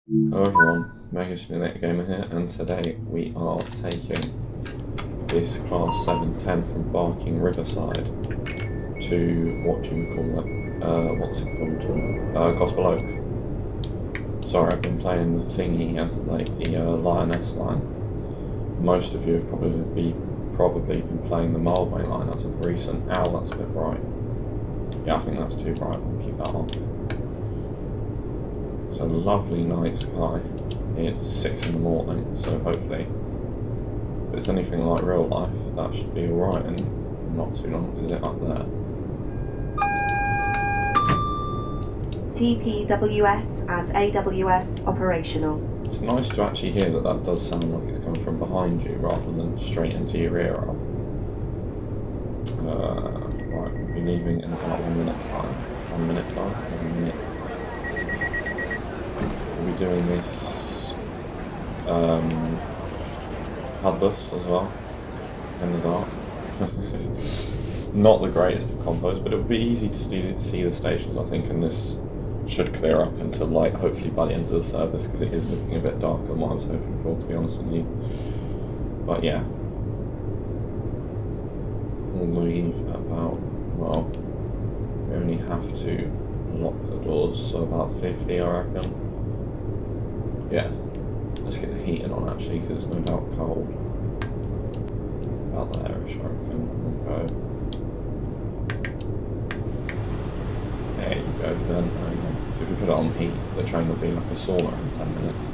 Hello everyone, Mega Simulator Gamer here, and today we are taking this Class 710 from Barking Riverside to, what do you call it, what's it called, Gospel Oak. Sorry, I've been playing the thingy as of late, the Lioness line. Most of you have probably been playing the Mildmay line as of recent. Ow, that's a bit bright. Yeah, I think that's too bright, we'll keep that off. It's a lovely night sky. It's 6 in the morning, so hopefully if it's anything like real life, that should be alright and not too long. Is it up there? TPWS and AWS operational. It's nice to actually hear that does sound like it's coming from behind you rather than straight into your ear. Right, we'll be leaving in about 1 minute time. 1 minute time? 1 minute. We'll be doing this HUDless as well, in the dark. Not the greatest of combos, but it will be easy to see the stations, I think, and this should clear up into light, hopefully by the end of the service, because it is looking a bit darker than what I was hoping for, to be honest with you. But yeah, we'll leave about, well, we only have to lock the doors, so about 50 I reckon. Yeah, let's get the heating on actually, because it's no doubt cold. About there-ish I reckon. Okay. There you go then. Okay. So if we put it on heat, the train will be like a sauna in 10 minutes.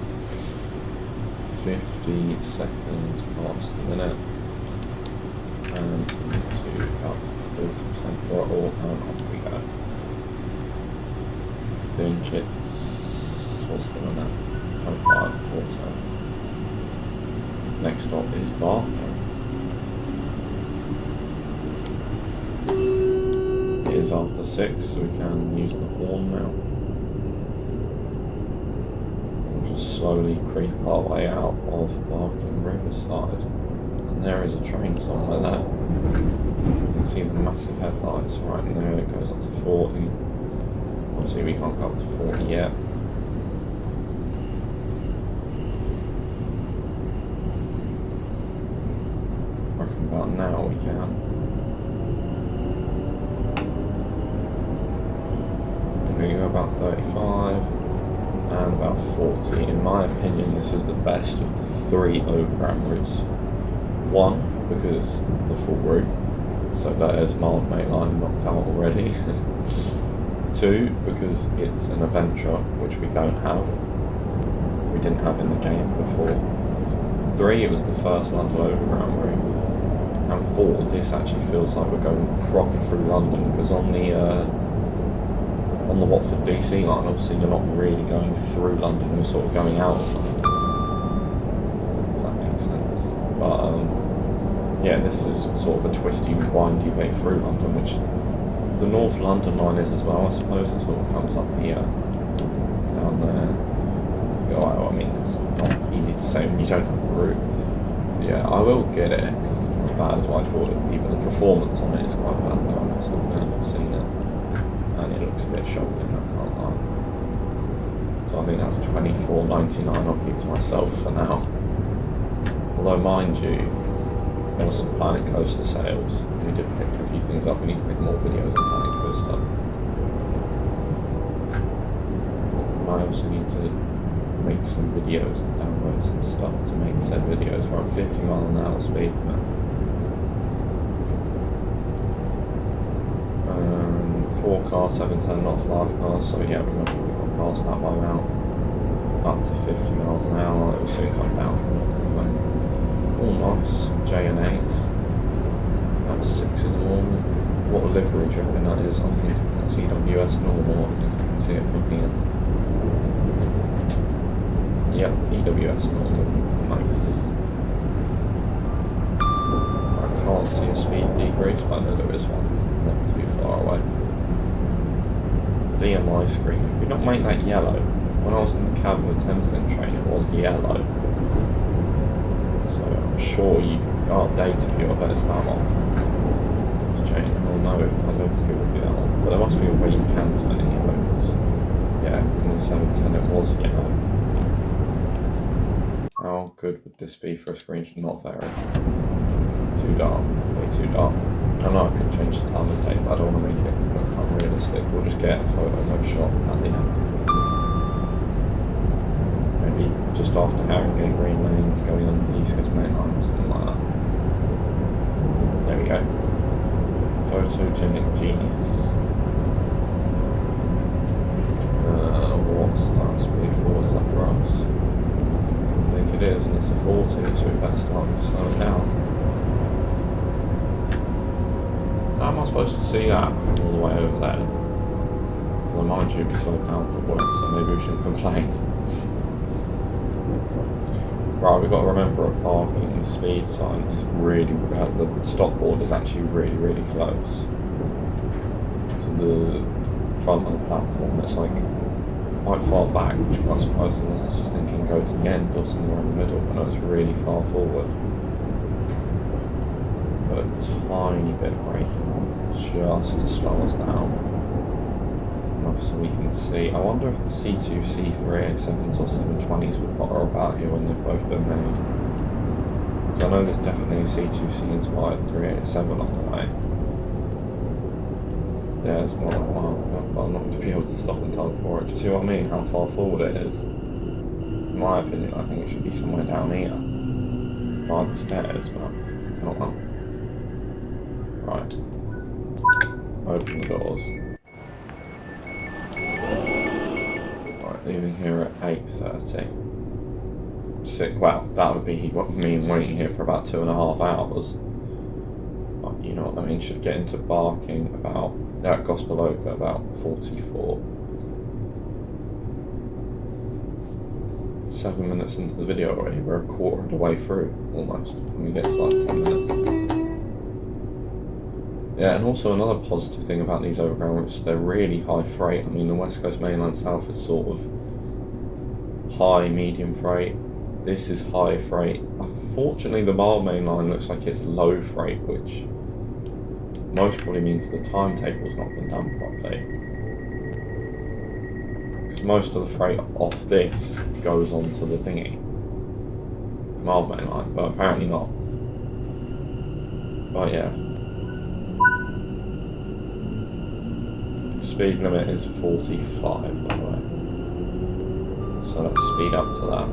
50 seconds past the minute. And into about 40% throttle, and off we go. Dinchits, what's the limit? 25, 40. Next stop is Barking. It is after 6, so we can use the horn now. We'll just slowly creep our way out of Barking Riverside. And there is a train somewhere there. You can see the massive headlights right in there. It goes up to 40. Obviously we can't go up to 40 yet. About now we can. There we go, about 35 and about 40. In my opinion, this is the best of the 3 overground routes. 1, because the full route, so there's Mildmay line knocked out already. 2, because it's an adventure, which we don't have. We didn't have in the game before. 3, it was the first London overground route. And 4, this actually feels like we're going proper through London, because on the Watford DC line, obviously you're not really going through London, you're sort of going out of London, if that makes sense. But yeah, this is sort of a twisty, windy way through London, which the North London line is as well, I suppose. It sort of comes up here, down there, go out. I mean, it's not easy to say when you don't have the route. Yeah, I will get it, because it's not as bad as what I thought it would be, but the performance on it is quite bad though, I must admit. I've seen it, and it looks a bit shocking, I can't lie. So I think that's $24.99 I'll keep to myself for now. Although, mind you, there was some Planet Coaster sales, and we did pick a few things up. We need to make more videos on Planet Coaster. And I also need to make some videos and download some stuff to make said videos. We're at 50 mile an hour speed now. 4 cars, 710, not 5 cars, so yeah, we've gone past that by about up to 50 miles an hour. It will soon come down anyway. All nice, J&A's at 6 in the morning. What a livery do you reckon that is? I think that's EWS normal. I think you can see it from here. Yep, EWS normal. Nice. I can't see a speed decrease, but I know there is one. Not too far away. DMI screen. Could we not make that yellow? When I was in the cab of a Thameslink train, it was yellow. So I'm sure you could. Oh, data view, I bet it's that one. Change. Oh no, I don't think it would be that one. But there must be a way you can turn it yellow. Yeah, in the 710 it was yellow. How good would this be for a screenshot? Not very. Too dark. Way too dark. I know I could change the time of day, but I don't want to make it look unrealistic. We'll just get a photo, no shot at the end. Maybe just after Harringay Green Lanes going under the East Coast Main Line or something like that. There we go. Photogenic genius. What's that speed for? Is that for us? I think it is, and it's a 40, so we better start slowing down. How am I supposed to see that from all the way over there? Well, mind you, we slowed down for work, so maybe we shouldn't complain. Right, we've got to remember at parking, the speed sign is really, the stop board is actually really, really close to the front of the platform. It's like quite far back, which I'm quite surprised. I was just thinking go to the end or somewhere in the middle, but no, it's really far forward. But a tiny bit of braking on, just to slow us down. Enough so we can see. I wonder if the C2C 387s or 720s would potter about here when they've both been made. Because I know there's definitely a C2C inspired 387 on the way. There's more like, wow, but I'm not going to be able to stop in time for it. Do you see what I mean? How far forward it is? In my opinion, I think it should be somewhere down here. By the stairs, but I don't know. Right. Open the doors. Right, leaving here at 8:30. Well, that would be what mean waiting here for about 2.5 hours. But you know what I mean, should get into Barking about at Gospal about 44. 7 minutes into the video already, we're a quarter of the way through, almost, when we get to like 10 minutes. Yeah, and also another positive thing about these overground routes, they're really high freight. I mean, the West Coast Mainline South is sort of high, medium freight. This is high freight. Unfortunately, the Mile Main Line looks like it's low freight, which most probably means the timetable's not been done properly. Because most of the freight off this goes onto the thingy, the Mile Main Line, but apparently not. But yeah. Speed limit is 45, by the way. So let's speed up to that.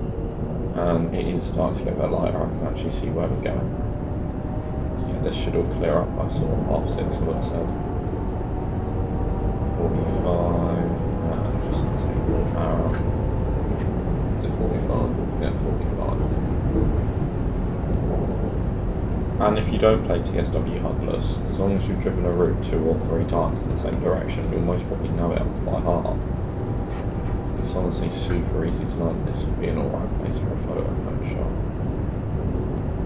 And it is starting to get a bit lighter, I can actually see where we're going. So yeah, this should all clear up by sort of 6:30, I would have said. 45, and just take more power up. Is it 45? Yeah, 45. And if you don't play TSW Hudless, as long as you've driven a route 2 or 3 times in the same direction, you'll most probably know it by heart. It's honestly super easy to learn. This would be an alright place for a photo mode shot.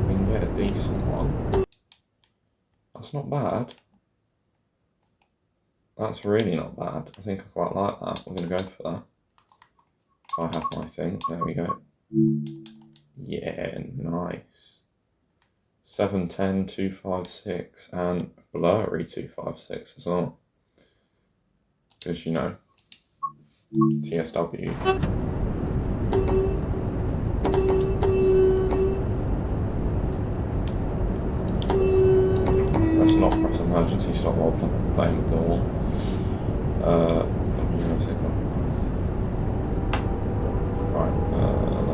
We can get a decent one. That's not bad. That's really not bad. I think I quite like that. I'm going to go for that. I have my thing. There we go. Yeah, nice. 710 256 and blurry 256 as well. Because you know, TSW. Let's not press emergency stop while playing with the wall. WO signal. Right,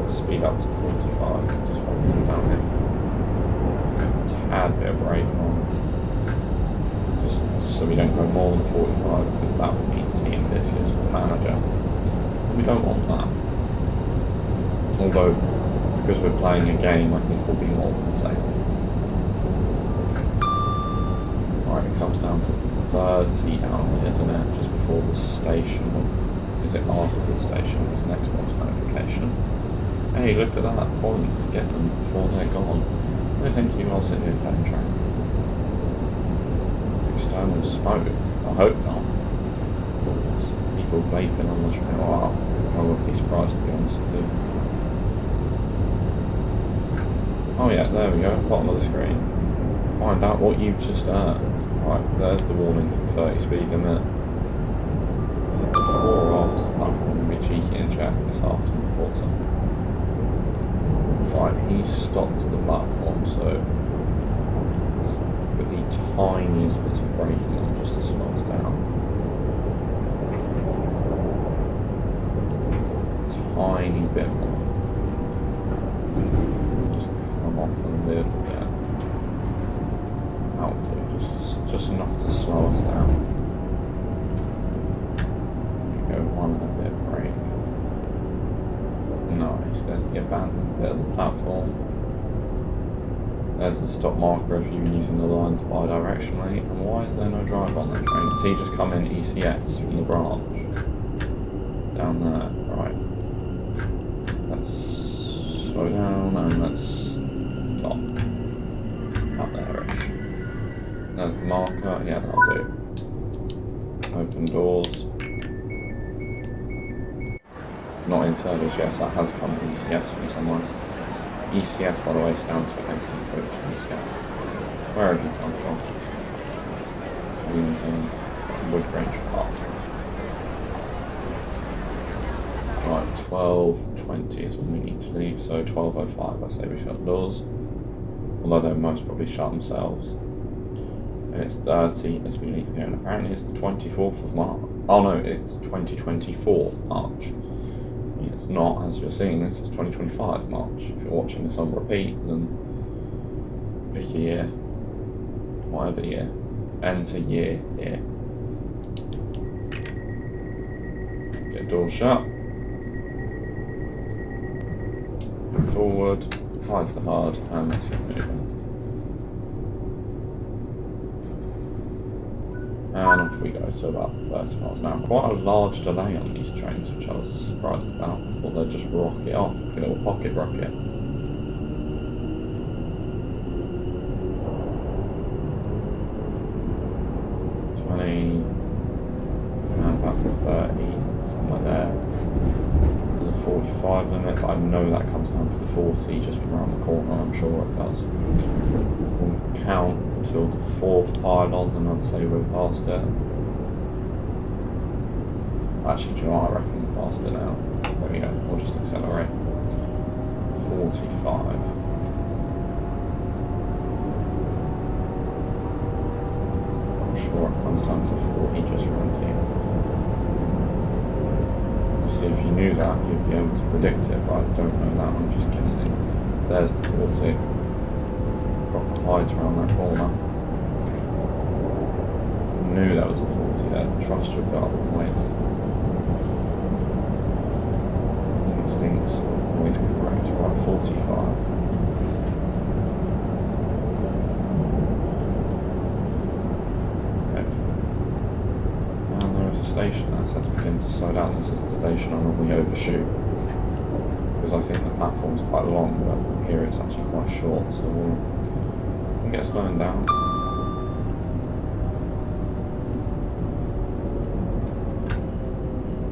let's speed up to 45. Just while we're down here. Tad bit of brake on, just so we don't go more than 45, because that would mean team this is with the manager, and we don't want that. Although, because we're playing a game, I think we'll be more than safe. Right, it comes down to 30 down here, doesn't it? Just before the station, or is it after the station? There's an Xbox notification. Hey, look at that, points, get them before they're gone. No thank you, I'll sit here playing tracks. External smoke? I hope not. There's people vaping on the train. Wow, I wouldn't be surprised to be honest with you. Oh yeah, there we go, bottom of the screen. Find out what you've just earned. Right, there's the warning for the 30 speed limit. Is it before or after? I'm going to be cheeky and check this after before something. only stopped at the platform, so let's put the tiniest bit of braking on just to slow us down. Tiny bit more. Just come off a little bit. That'll do, just enough to slow us down. There we go, one and a bit brake. Nice, there's the abandoned bit of the platform. There's the stop marker if you're using the lines bi-directionally. And why is there no driver on that train? Has he just come in ECS from the branch? Down there, right. Let's slow down and let's stop. Up there-ish. There's the marker, yeah, that'll do. Open doors. Not in service, yes, that has come ECS from someone. ECS, by the way, stands for empty coach and scout. Where have you come from? Using Woodgrange Park. Right, 12:20 is when we need to leave, so 12:05 I say we shut the doors. Although they'll most probably shut themselves. And it's 30 as we leave here, and apparently it's the 24th of March. Oh no, it's 2024 March. It's not, as you're seeing, this is 2025 March. If you're watching this on repeat, then pick a year, whatever year, enter year here. Get doors shut. Forward, hide the HUD, and let's get moving. And off we go to about 30 miles an hour. Quite a large delay on these trains, which I was surprised about. I thought they'd just rocket off, like a little pocket rocket. And about 30, somewhere there. There's a 45 limit, but I know that comes down to 40 just around the corner, I'm sure it does. We'll count until the 4th pylon, then I'd say we're past it. Actually, do you know what? I reckon we're past it now. There we go, we'll just accelerate. 45. I'm sure it comes down to 40 just around here. See, if you knew that, you'd be able to predict it, but I don't know that, I'm just guessing. There's the 40. Proper hides around that corner. I knew that was a 40 there. Trust your gut always. Instincts are always correct. Right, 45. Station that says begin to slow down. This is the station I normally overshoot because I think the platform's quite long, but here it's actually quite short, so we'll get slowing down.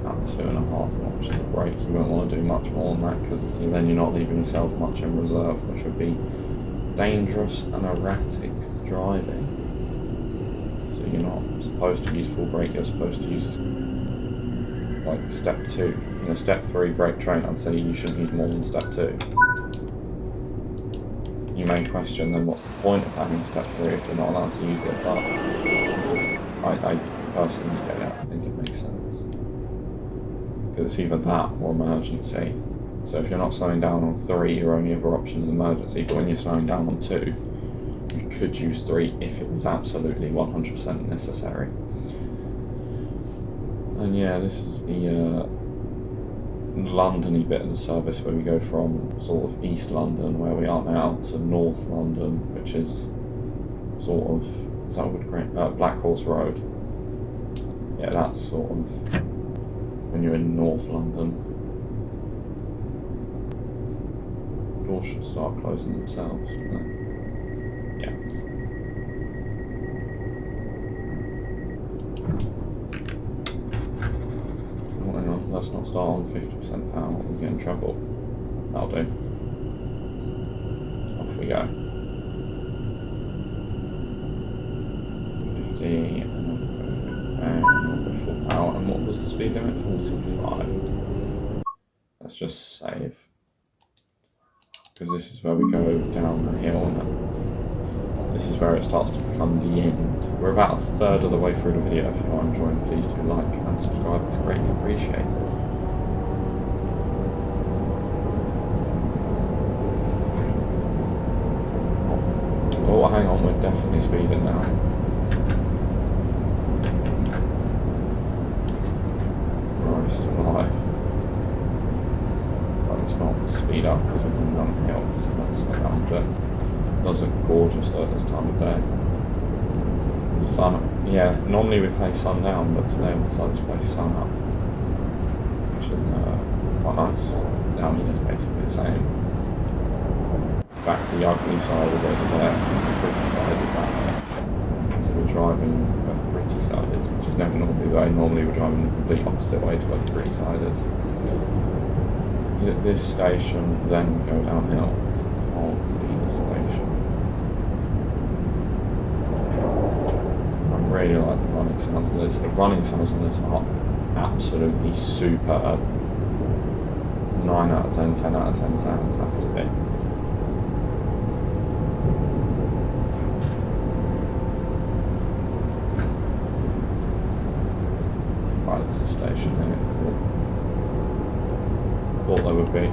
About 2.5 notches of brakes. You won't want to do much more than that because then you're not leaving yourself much in reserve, which would be dangerous and erratic driving. So you're not supposed to use full brake, you're supposed to use like step 2. In a step 3 brake train, I'd say you shouldn't use more than step 2. You may question then what's the point of having step 3 if you're not allowed to use it, but I personally get it, I think it makes sense. Because it's either that or emergency. So if you're not slowing down on 3, your only other option is emergency, but when you're slowing down on 2, you could use 3 if it was absolutely 100% necessary. And yeah, this is the London-y bit of the service where we go from sort of East London, where we are now, to North London, which is sort of, is that Black Horse Road? Yeah, that's sort of when you're in North London. Doors should start closing themselves, shouldn't they? Yes. Oh, hang on, let's not start on 50% power, we'll get in trouble. That'll do. Off we go. 50, and we'll go full power. And what was the speed limit? 45. Let's just save. Because this is where we go down the hill, and this is where it starts to become the end. We're about a third of the way through the video. If you are enjoying, please do like and subscribe. It's greatly appreciated. Oh, hang on, we're definitely speeding now. Right, still alive. But let's not speed up because we're going down the hill, so let's slow down a bit. It does look gorgeous though at this time of day. Sun, yeah, normally we play sundown, but today we decided to play sun up, which is quite nice. I mean, it's basically the same. In fact, the ugly side is over there, the pretty side is back there. So we're driving where the pretty side is, which is never normally the way. Normally we're driving the complete opposite way to where the pretty side is. At this station, then we go downhill. So I can't see the station. I really like the running sounds of this. The running sounds on this are absolutely superb. 9 out of 10, 10 out of 10 sounds have to be. Right, there's a station here. Cool. Thought there would be.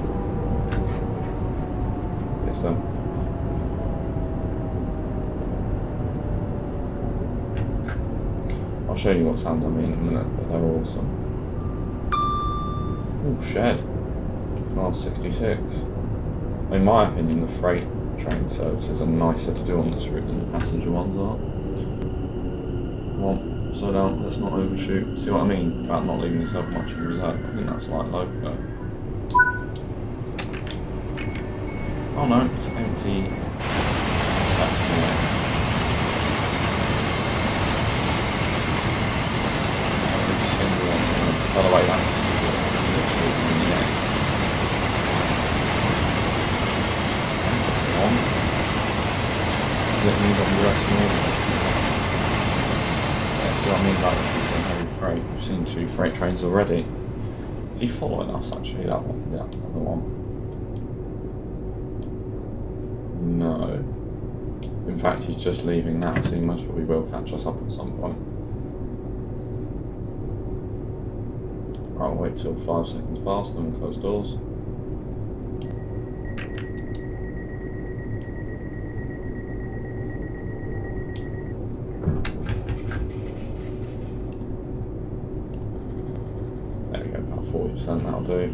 Yes, sir. I'll show you what sounds I mean in a minute, but they're awesome. Oh, shed. Class 66. In my opinion, the freight train services are nicer to do on this route than the passenger ones are. Come on, slow down, let's not overshoot. See what I mean about not leaving yourself much in reserve? I think that's like loco. Oh no, it's empty. By the way, that's literally in the air. That's on. Does it mean I'm resting in? Yeah, see what I mean about the heavy freight? We've seen 2 freight trains already. Is he following us actually, that one? Yeah, the other one. No. In fact, he's just leaving now, so he most probably will catch us up at some point. I'll wait till 5 seconds pass, then we'll close doors. There we go, about 40%, that'll do.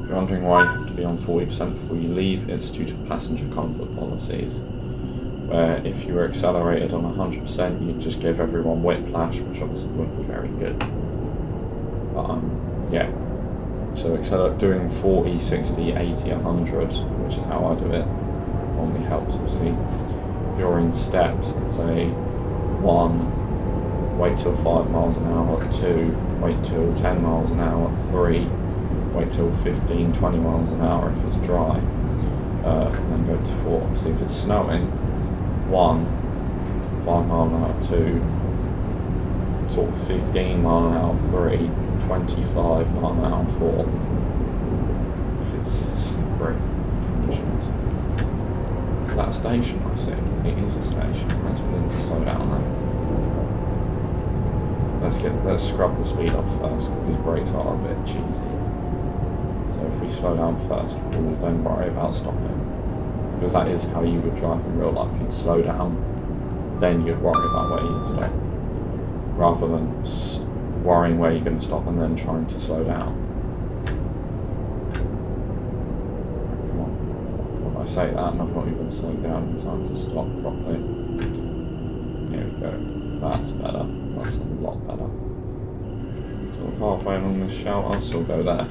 If you're wondering why you have to be on 40% before you leave, it's due to passenger comfort policies, where if you were accelerated on 100%, you'd just give everyone whiplash, which obviously wouldn't be very good. But yeah, so doing 40, 60, 80, 100, which is how I do it, only helps. Obviously, if you're in steps, I'd say 1, wait till 5 miles an hour, 2, wait till 10 miles an hour, 3, wait till 15, 20 miles an hour if it's dry, and then go to 4. Obviously, if it's snowing, 1, 5 mile an hour, 2, sort of 15 mile an hour, 3, 25 mile an hour, 4. If it's slippery conditions. Is that a station? I see. It is a station. Let's begin to slow down then. Let's scrub the speed off first because these brakes are a bit cheesy. So if we slow down first, we'll then worry about stopping. Because that is how you would drive in real life. You'd slow down, then you'd worry about where you'd stop. Rather than worrying where you're going to stop and then trying to slow down. Right, come on. When I say that, and I've not even slowed down in time to stop properly. Here we go. That's better. That's a lot better. So halfway along this shout, I'll still go there.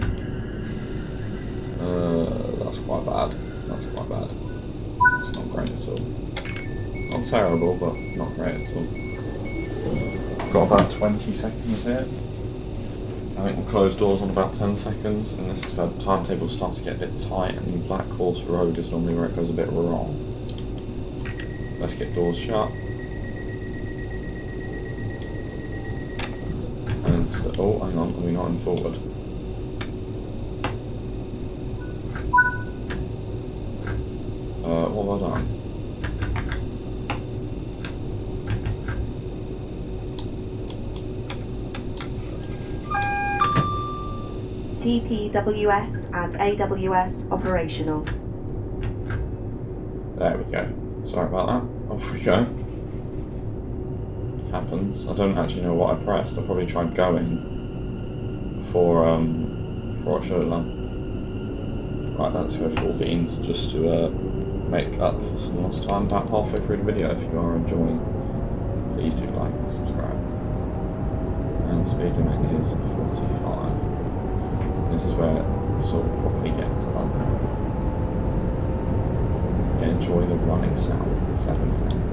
That's quite bad. That's quite bad. It's not great at all. Not terrible, but not great at all. Got about 20 seconds here. I think we'll close doors on about 10 seconds, and this is where the timetable starts to get a bit tight, and the Black Horse Road is normally where it goes a bit wrong. Let's get doors shut. And, oh, hang on, are we not in forward? What have I done? TPWS and AWS operational. There we go. Sorry about that. Off we go. Happens. I don't actually know what I pressed. I probably tried going before I should have done. Right, let's go full beans just to make up for some lost time about halfway through the video. If you are enjoying, please do like and subscribe. And speed limit is 45. This is where you sort of properly get to London. Enjoy the running sounds of the 710.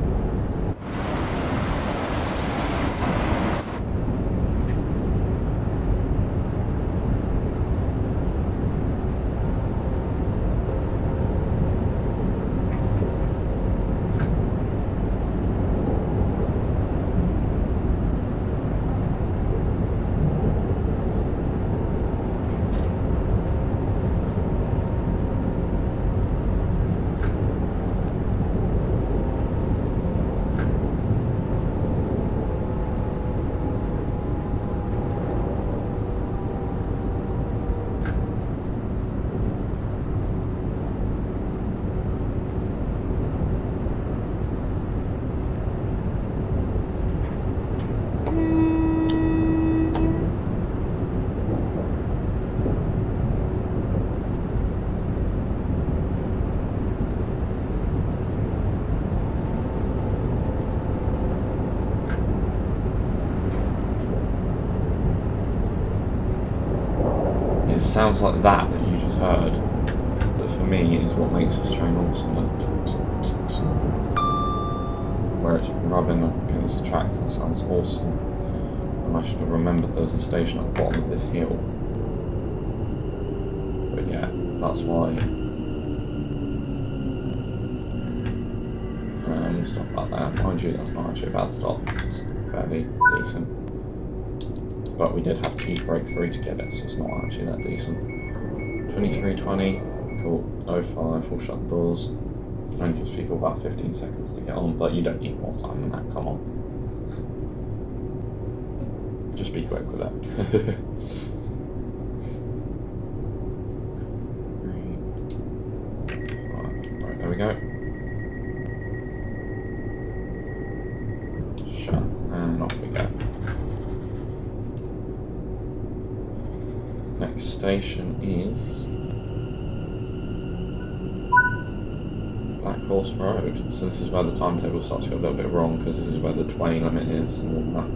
It sounds like that you just heard, that for me is what makes this train awesome. Where it's rubbing up against the tracks, that sounds awesome. And I should have remembered there was a station at the bottom of this hill. But yeah, that's why. Stop that there. Mind you, that's not actually a bad stop. It's fairly decent. But we did have to use brake 3 to get it, so it's not actually that decent. 23:20, cool. 05, we'll shut the doors. Only gives people about 15 seconds to get on, but you don't need more time than that, come on. Just be quick with that. 3, 5, right, there we go. Shut, and off we go. Next station is Black Horse Road. So this is where the timetable starts to go a little bit wrong, because this is where the 20 limit is and all that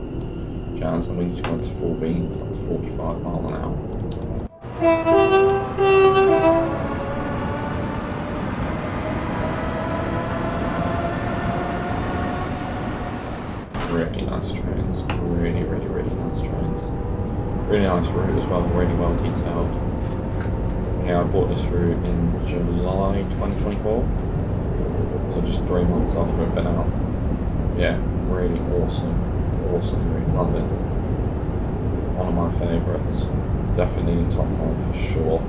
jazz, and we need to go into full beans up to 45 miles an hour. Really nice trains, really nice trains. Really nice route as well, really well detailed. Yeah, I bought this route in July 2024, so just 3 months after it'd been out. Yeah, really awesome route, love it. One of my favourites, definitely in top 5 for sure.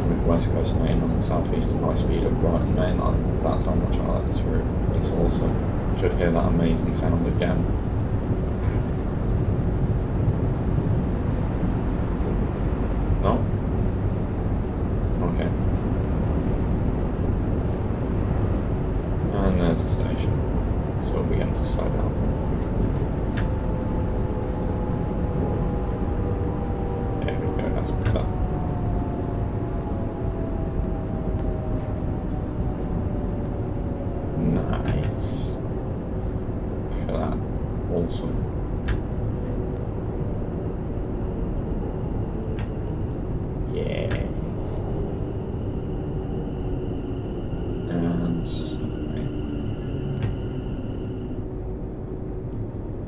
With West Coast Mainline, South Eastern High Speed and Brighton Mainline, that's how much I like this route. It's awesome. Should hear that amazing sound again. No? Okay. And there's the station. So we'll begin to slow down. There we go, that's better. Nice. Look at that. Awesome. Yes.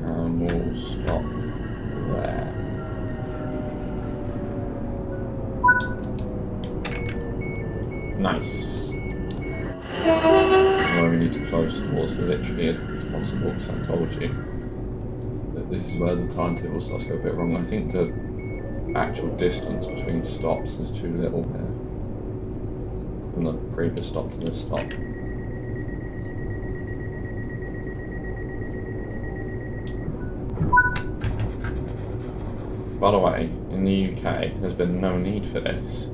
And we'll stop there. Nice. Where we need to close towards literally as quick as possible, because I told you that this is where the timetable starts to go a bit wrong. I think the actual distance between stops is too little here. from the previous stop to this stop. By the way, in the UK, there's been no need for this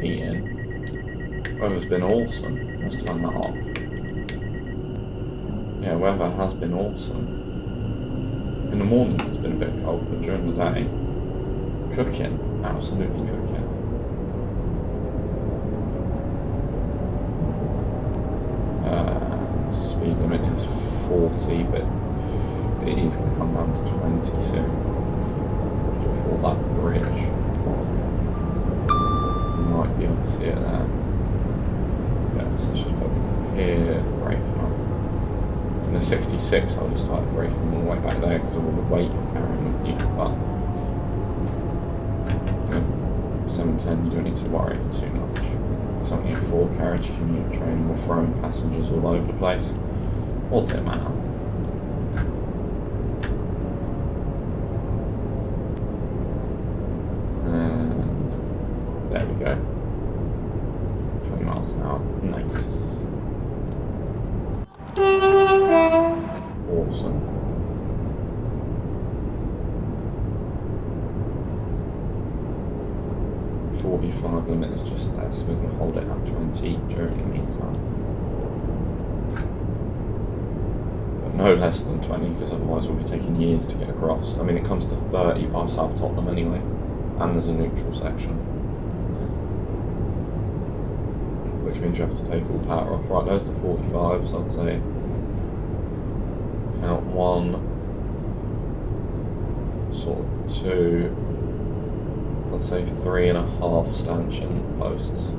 heating. Weather's been awesome. Let's turn that off. Yeah, weather has been awesome. In the mornings it's been a bit cold, but during the day, cooking, absolutely cooking. Speed limit is 40, but it is going to come down to 20 soon. Just before that bridge. You might be able to see it there. Yeah, so let's just put here, braking on. In the 66, I would have started braking all the way back there because of all the weight you're carrying with you, but 710, you don't need to worry too much. It's only a 4-carriage commute train, and we're throwing passengers all over the place. What's it matter? And there we go. 20 miles an hour. Nice. Awesome. .45 limit is just there, so we can hold it at 20 during the meantime. But no less than 20, because otherwise we'll be taking years to get across. I mean, it comes to 30 by South Tottenham anyway, and there's a neutral section. Which means you have to take all power off. Right, there's the 45s, I'd say. Count 1, sort of 2, let's say 3.5 stanchion posts.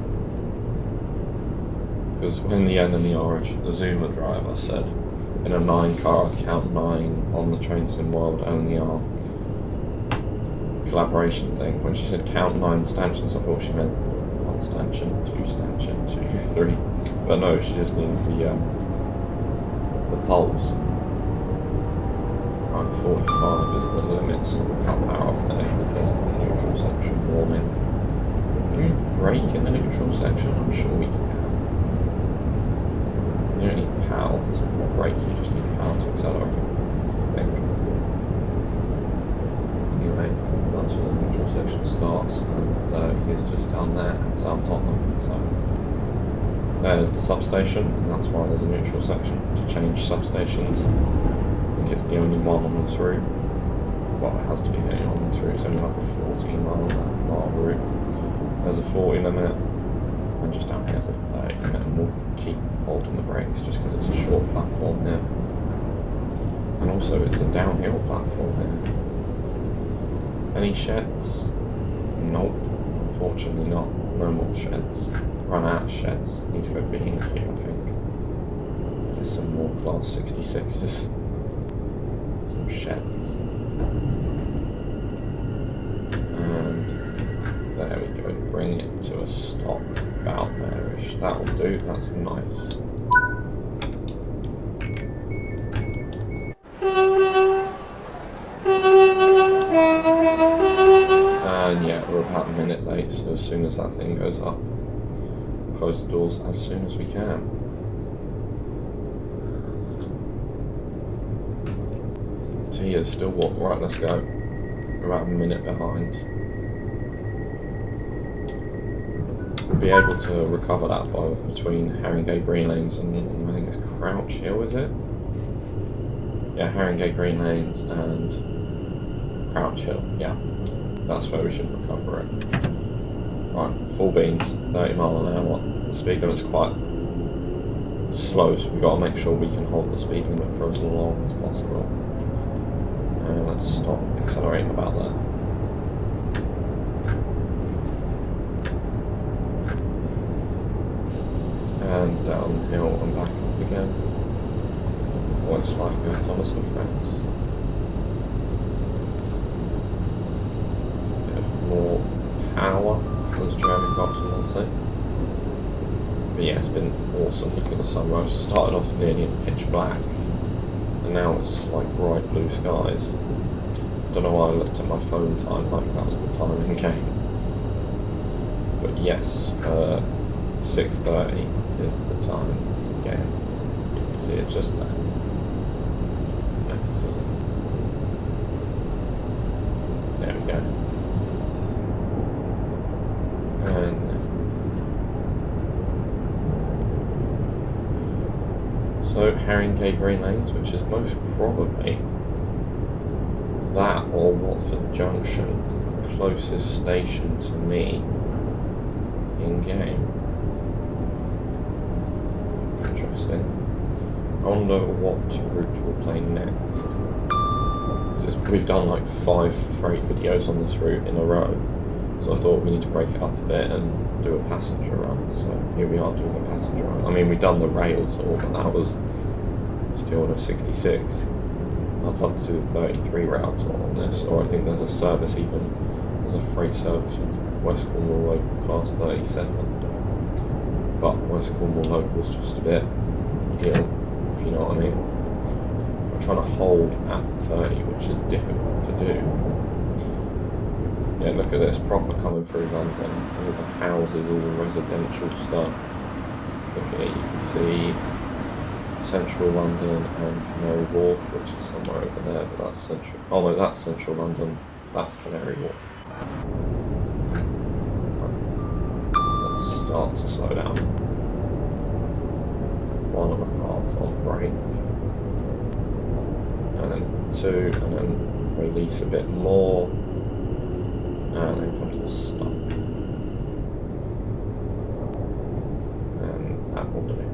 Because in the end, in the orange, the Zuma driver said, in a 9 car, count 9 on the Train Sim World only our collaboration thing. When she said count 9 stanchions, I thought she meant 1 stanchion, 2 stanchion, 2, 3. But no, she just means the poles. Right, 45 is the limit, so we'll cut power off there because there's the neutral section warning. Can you brake in the neutral section? I'm sure you can. You don't need power to brake, you just need power to accelerate, I think. Anyway, that's where the neutral section starts, and the 30 is just down there at South Tottenham. So there's the substation, and that's why there's a neutral section to change substations. I think it's the only one on this route. Well, it has to be the only one on this route. It's only like a 14-mile route. There's a 40 limit, and just down here there's a 30 limit, and we'll keep holding the brakes just because it's a short platform here. And also it's a downhill platform here. Any sheds? Nope, unfortunately not. No more sheds. Run out of sheds. Need to go B&Q, I think. There's some more class 66s. Some sheds. And there we go. Bring it to a stop about there-ish. That'll do. That's nice. And yeah, we're about a minute late, so as soon as that thing goes up, close the doors as soon as we can. Tia's still what? Right, let's go. We're about a minute behind. We'll be able to recover that by between Haringey Green Lanes and I think it's Crouch Hill, is it? Yeah, Haringey Green Lanes and Crouch Hill, yeah. That's where we should recover it. Right, full beans, 30 mile an hour. The speed limit's quite slow, so we've got to make sure we can hold the speed limit for as long as possible. And let's stop accelerating about there. And down the hill and back up again. Quite like Thomas and Friends. More power, as Jeremy Clarkson will say. But yeah, it's been awesome. Look at the sunrise. It started off nearly in pitch black, and now it's like bright blue skies. Don't know why I looked at my phone time like that was the timing game. But yes, 6:30 is the time in game. You can see it just there. Nice. There we go. And so Haringey Green Lanes, which is most probably that or Watford Junction, is the closest station to me in game. Interesting. I wonder what route we'll play next. Because we've done like 5 freight videos on this route in a row, so I thought we need to break it up a bit and do a passenger run. So here we are doing a passenger run. I mean, we've done the rail tour, but that was still a 66. I'd love to do the 33 route tour on this, or I think there's a service even. There's a freight service with West Cornwall Local Class 37. But West Cornwall Local's just a bit ill, if you know what I mean. We're trying to hold at 30, which is difficult to do. Yeah, look at this, proper coming through London. All the houses, all the residential stuff. Look at it, you can see Central London and Canary Wharf, which is somewhere over there, but that's Central. Oh no, that's Central London, that's Canary Wharf. Right. Let's start to slow down. 1.5 on brake. And then 2, and then release a bit more. And then come to a stop. And that will do it.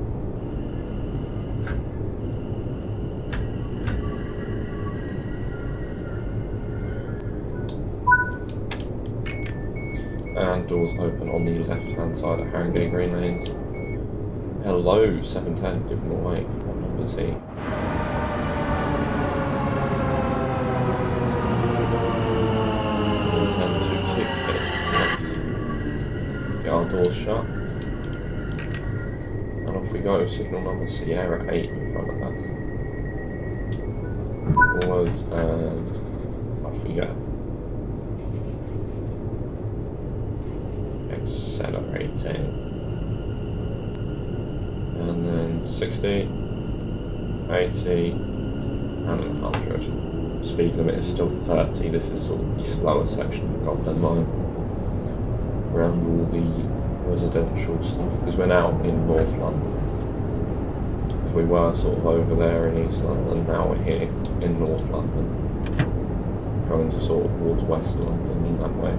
And doors open on the left hand side at Haringey Green Lanes. Hello, 710, different way. What number is he? 710 260. Nice. Get our doors shut. And off we go. Signal number Sierra 8 in front of us. Forwards and off we go. Accelerating, and then 60, 80, and 100. Speed limit is still 30. This is sort of the slower section of Gospal line around all the residential stuff, because we're now in North London. We were sort of over there in East London, now we're here in North London, going to sort of towards West London in that way.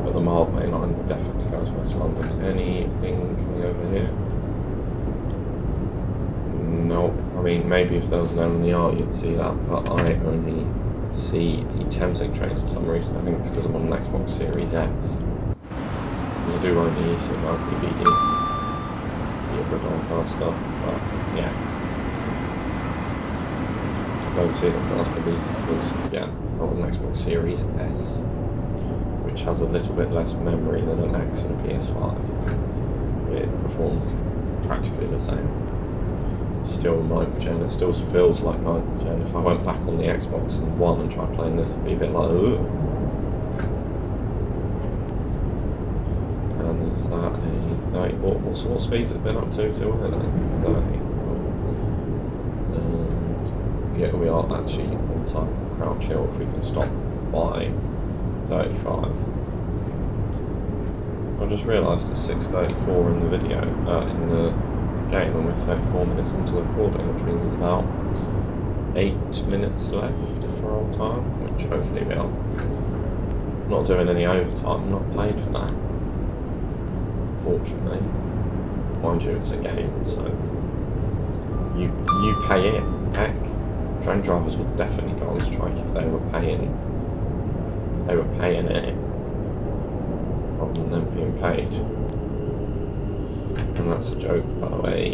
But the mild main line definitely goes West London. Anything coming over here? Nope. I mean, maybe if there was an LNER you'd see that, but I only see the Thameslink trains for some reason. I think it's because I'm on an Xbox Series X. Because I do only see my DVD, the other Doncaster, but yeah. I don't see them, but that's probably because, yeah, I'm on an Xbox Series S, which has a little bit less memory than an X and a PS5. It performs practically the same. Still 9th gen, it still feels like 9th gen. If I went back on the Xbox and won and tried playing this, it'd be a bit like, ugh. And is that a 30? What sort of speeds has it been up to? 30. And yeah, we are actually on time for Crouch Hill if we can stop by 35. I just realised it's 6:34 in the video, in the game, and we're 34 minutes into the recording, which means there's about 8 minutes left if we're on time, which hopefully we are. Not doing any overtime, I'm not paid for that, fortunately. Mind you, it's a game, so you pay it, heck. Train drivers would definitely go on strike if they were paying it rather than them being paid. And that's a joke, by the way.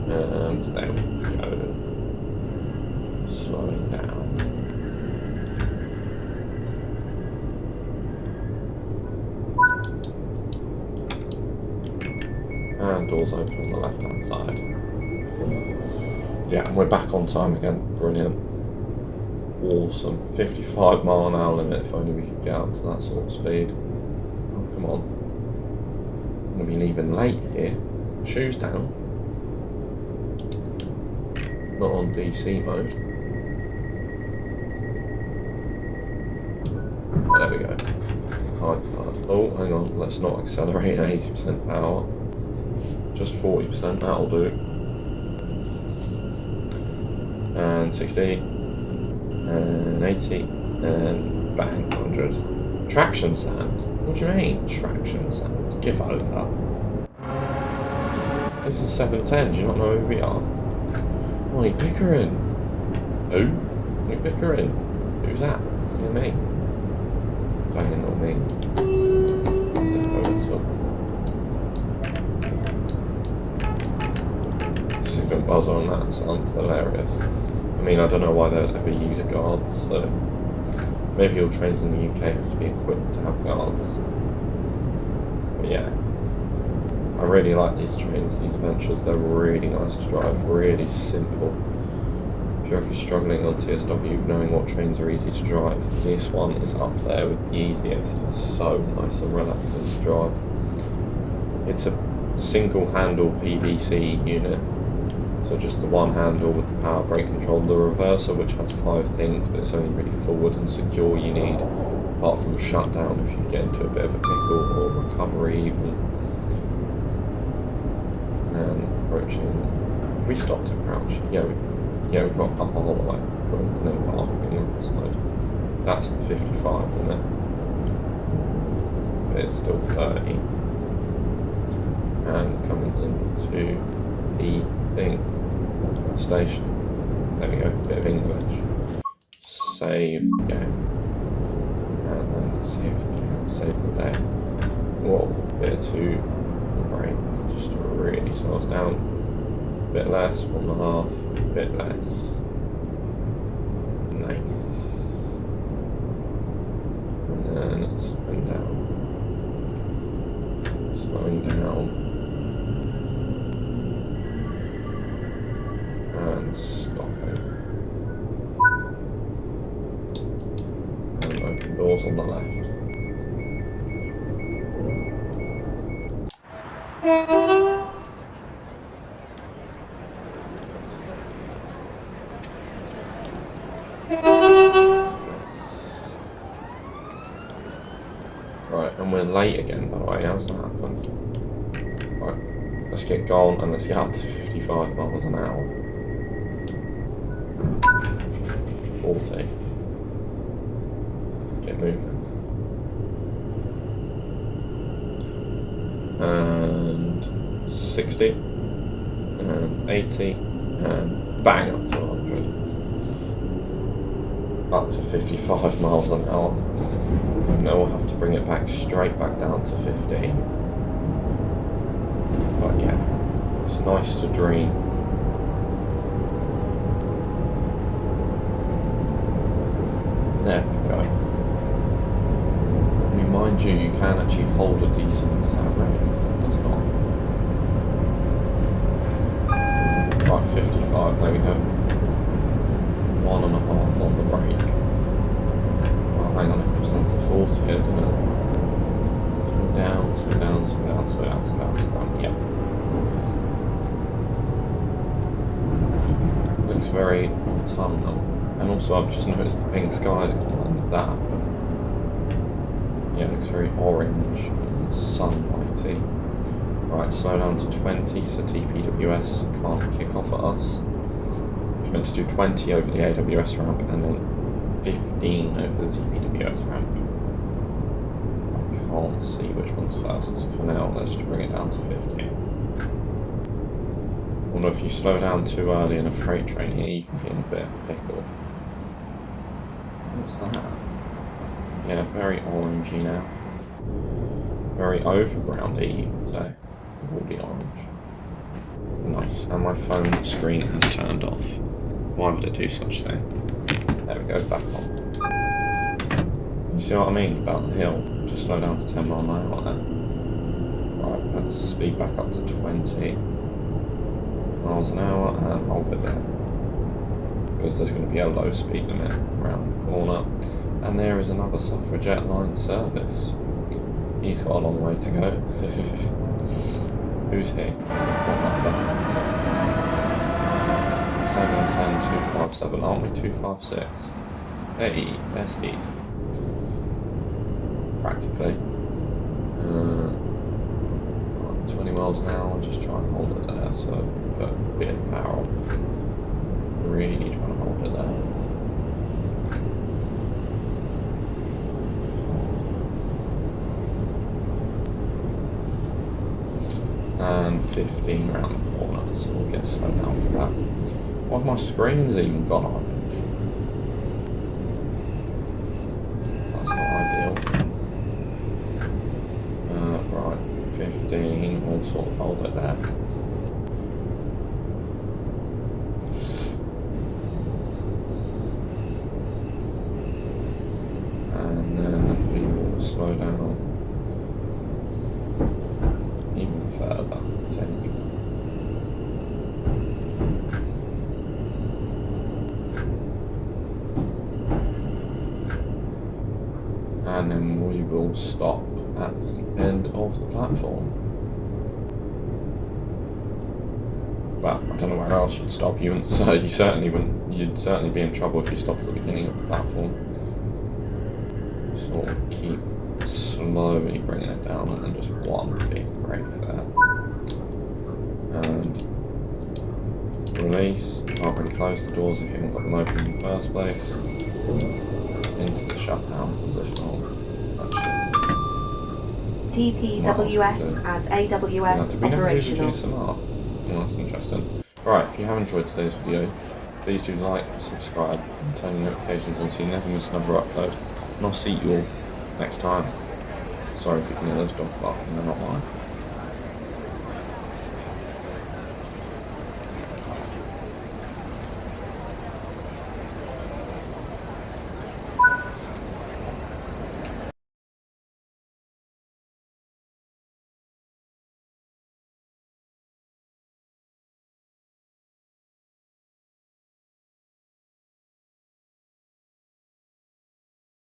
And there we go. Slowing down. And doors open on the left hand side. Yeah, and we're back on time again. Brilliant. Awesome. 55 mile an hour limit, if only we could get up to that sort of speed. Oh, come on. Come going to be leaving late here. Shoes down. Not on DC mode. Oh, there we go. Hard. Oh, hang on. Let's not accelerate at 80% power. Just 40%. That'll do. And 60. And 80. And bang, 100. Traction stand? What do you mean, traction stand? Give over. This is 710. Do you not know who we are? Ollie Pickering. Who? Ollie Pickering. Who's that? Yeah, me. Banging on me. Signal buzz on that sounds hilarious. I mean, I don't know why they'd ever use guards, so maybe all trains in the UK have to be equipped to have guards. But yeah, I really like these trains, these Adventures. They're really nice to drive, really simple. If you're ever struggling on TSW knowing what trains are easy to drive, this one is up there with the easiest. It's so nice and relaxing to drive. It's a single handle PVC unit, so just the one handle with the power brake control, the reverser which has 5 things, but it's only really forward and secure you need, apart from shutdown if you get into a bit of a pickle, or recovery even. And approaching, we stopped at Crouch, yeah, we've got up all the way, and then Barking Riverside. That's the 55, isn't it? But it's still 30. And coming into the thing, station. There we go, bit of English. Save the game. And then save the game, save the day. Whoa, bit to the brain, just to really slow us down. A bit less, 1.5, bit less. Nice. And then slowing down. Slowing down. And stopping. And open doors on the left. Right, and we're late again, by the way. How's that happened? Right, let's get going and let's get up to 55 miles an hour. 40. Get moving. And 60. And 80. And bang up to 100. Up to 55 miles an hour. And then we'll have to bring it back straight back down to 15. But yeah, it's nice to dream. There we go. I mean, mind you, you can actually hold a decent. Is that red? It's not. Right, 55, there we go. 1.5 on the brake. Oh, hang on, it comes down to 40 here, doesn't it? Slow down, slow down, slow down, slow down, slow down, slow down. Yeah. Nice. Looks very autumnal. And also I've just noticed the pink sky's gone under that, but yeah, it looks very orange and sunlighty. Right, slow down to 20 so TPWS can't kick off at us. We're meant to do 20 over the AWS ramp and then 15 over the TPWS ramp. I can't see which one's first, so for now let's just bring it down to 15. Although if you slow down too early in a freight train here, you can be in a bit of a pickle. What's that? Yeah, very orangey now. Very overgroundy, you could say. With all the orange. Nice, and my phone screen has turned off. Why would it do such a thing? There we go, back on. You see what I mean about the hill? Just slow down to 10 miles an hour there. Right, let's speed back up to 20 miles an hour and hold it there. Because there's going to be a low speed limit around the corner. And there is another Suffragette line service. He's got a long way to go. Who's he? What number? 710257. Aren't we 256? Hey, besties. Practically. 20 miles an hour. Just try and hold it there. So put a bit of power on. Really trying to hold it there. And 15 round the corner, so we'll get slowed down for that. Why have my screens even gone orange? That's not ideal. Right, 15, we'll sort of hold it there. And then we will slow down even further, I think. And then we will stop at the end of the platform. Well, I don't know where else you'd stop. You'd certainly be in trouble if you stopped at the beginning of the platform. Sort of keep slowly bringing it down, and then just one big break there. And release. Can't really close the doors if you haven't got them open in the first place. Into the shutdown position. TPWS and AWS We never did operational. reduce them up. Oh, that's interesting. Alright, if you have enjoyed today's video, please do like, subscribe, and turn your notifications on so you never miss another upload. And I'll see you all next time. Sorry if you can hear those dogs barking, they're not mine.